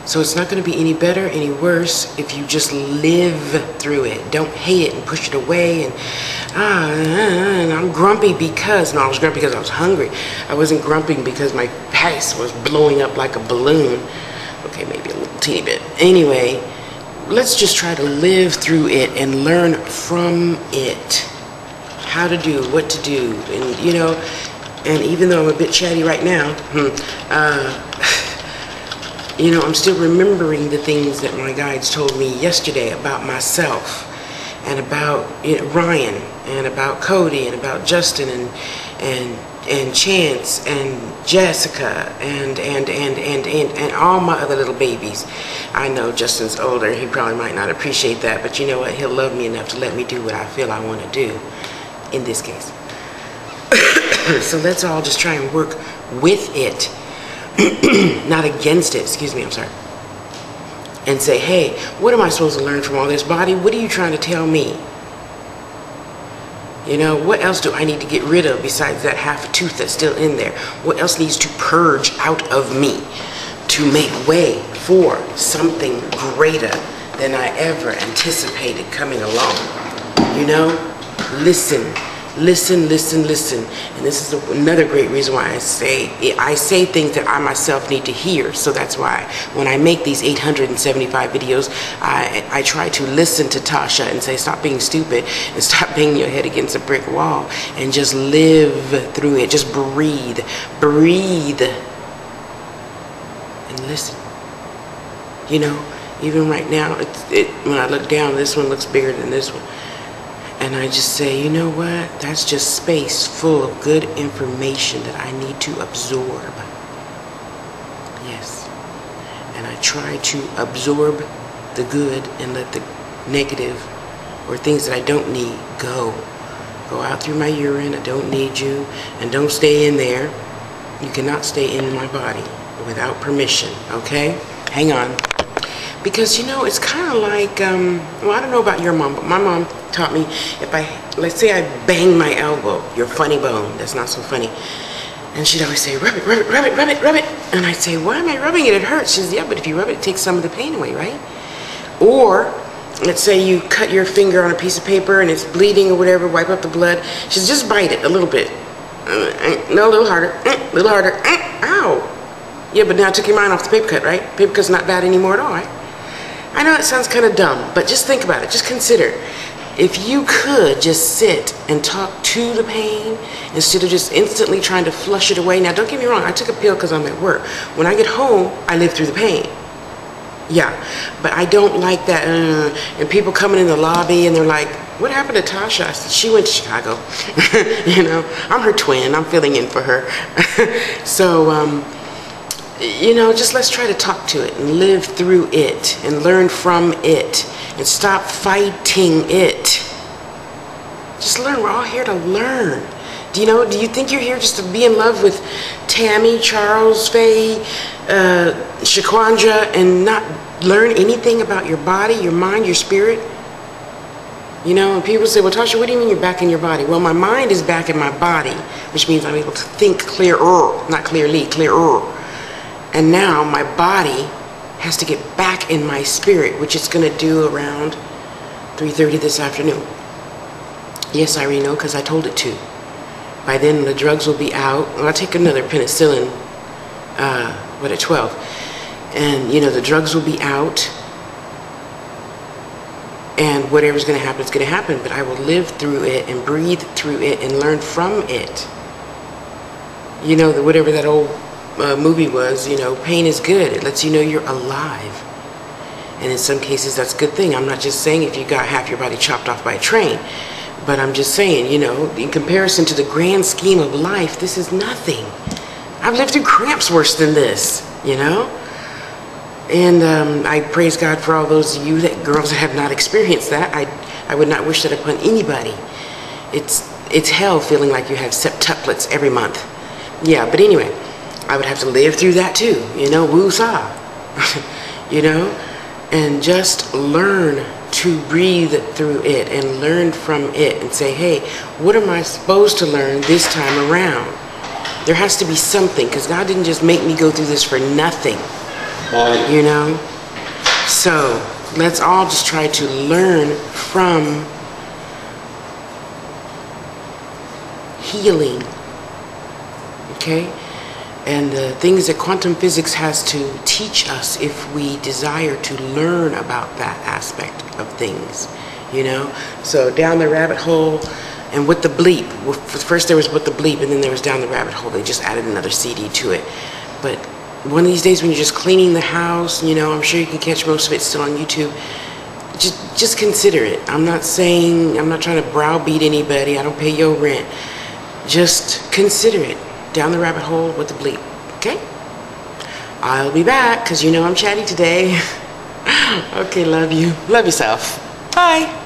So it's not going to be any better, any worse if you just live through it. Don't hate it and push it away and I'm grumpy because, no, I was grumpy because I was hungry. I wasn't grumpy because my face was blowing up like a balloon. Okay, maybe a little teeny bit. Anyway, let's just try to live through it and learn from it. How to do, what to do, and you know, and even though I'm a bit chatty right now, you know, I'm still remembering the things that my guides told me yesterday about myself and about Ryan and about Cody and about Justin and Chance and Jessica and all my other little babies. I know Justin's older. He probably might not appreciate that, but you know what? He'll love me enough to let me do what I feel I want to do in this case. So let's all just try and work with it. Not against it, excuse me, I'm sorry. And say, hey, what am I supposed to learn from all this, body? What are you trying to tell me? You know, what else do I need to get rid of besides that half tooth that's still in there? What else needs to purge out of me to make way for something greater than I ever anticipated coming along? You know, listen. Listen, listen, listen. And this is another great reason why I say things that I myself need to hear. So that's why when I make these 875 videos, I try to listen to Tasha and say, stop being stupid and stop banging your head against a brick wall and just live through it. Just breathe, breathe, and listen. You know, even right now, when I look down, this one looks bigger than this one. And I just say, you know what? That's just space full of good information that I need to absorb. Yes. And I try to absorb the good and let the negative or things that I don't need go. Go out through my urine. I don't need you. And don't stay in there. You cannot stay in my body without permission, okay? Hang on. Because, you know, it's kind of like, well, I don't know about your mom, but my mom taught me, if let's say I bang my elbow, your funny bone, that's not so funny. And she'd always say, rub it, rub it, rub it, rub it, rub it. And I'd say, why am I rubbing it? It hurts. She says, yeah, but if you rub it, it takes some of the pain away, right? Or, let's say you cut your finger on a piece of paper and it's bleeding or whatever, wipe up the blood. She says, just bite it a little bit. No, a little harder, a little harder, ow. Yeah, but now I took your mind off the paper cut, right? Paper cut's not bad anymore at all, right? I know it sounds kind of dumb, but just think about it. Just consider. If you could just sit and talk to the pain instead of just instantly trying to flush it away. Now, don't get me wrong. I took a pill because I'm at work. When I get home, I live through the pain. Yeah, but I don't like that. And people coming in the lobby and they're like, what happened to Tasha? I said, she went to Chicago. You know, I'm her twin. I'm filling in for her. So, you know, just let's try to talk to it and live through it and learn from it and stop fighting it. Just learn. We're all here to learn. Do you think you're here just to be in love with Tammy, Charles, Faye, Shaquandra and not learn anything about your body, your mind, your spirit? You know, and people say, well, Tasha, what do you mean you're back in your body? Well, my mind is back in my body, which means I'm able to think clearer, not clearly, clearer. And now my body has to get back in my spirit, which it's going to do around 3:30 this afternoon. Yes, I already know because I told it to. By then the drugs will be out. Well, I'll take another penicillin, at 12. And, you know, the drugs will be out. And whatever's going to happen is going to happen. But I will live through it and breathe through it and learn from it. You know, whatever that old movie was, you know, pain is good. It lets you know you're alive. And in some cases, that's a good thing. I'm not just saying if you got half your body chopped off by a train. But I'm just saying, you know, in comparison to the grand scheme of life, this is nothing. I've lived through cramps worse than this, you know? And I praise God for all those of you girls that have not experienced that. I would not wish that upon anybody. It's hell feeling like you have septuplets every month. Yeah, but anyway, I would have to live through that too, you know, woo-saw, you know, and just learn to breathe through it and learn from it and say, hey, what am I supposed to learn this time around? There has to be something, because God didn't just make me go through this for nothing. you know? So let's all just try to learn from healing, okay? And the things that quantum physics has to teach us if we desire to learn about that aspect of things, you know? So down the rabbit hole, and with the bleep. First there was with the bleep, and then there was down the rabbit hole. They just added another CD to it. But one of these days when you're just cleaning the house, you know, I'm sure you can catch most of it still on YouTube. Just consider it. I'm not trying to browbeat anybody. I don't pay your rent. Just consider it. Down the rabbit hole with the bleep, okay? I'll be back, because you know I'm chatty today. Okay, love you. Love yourself. Bye.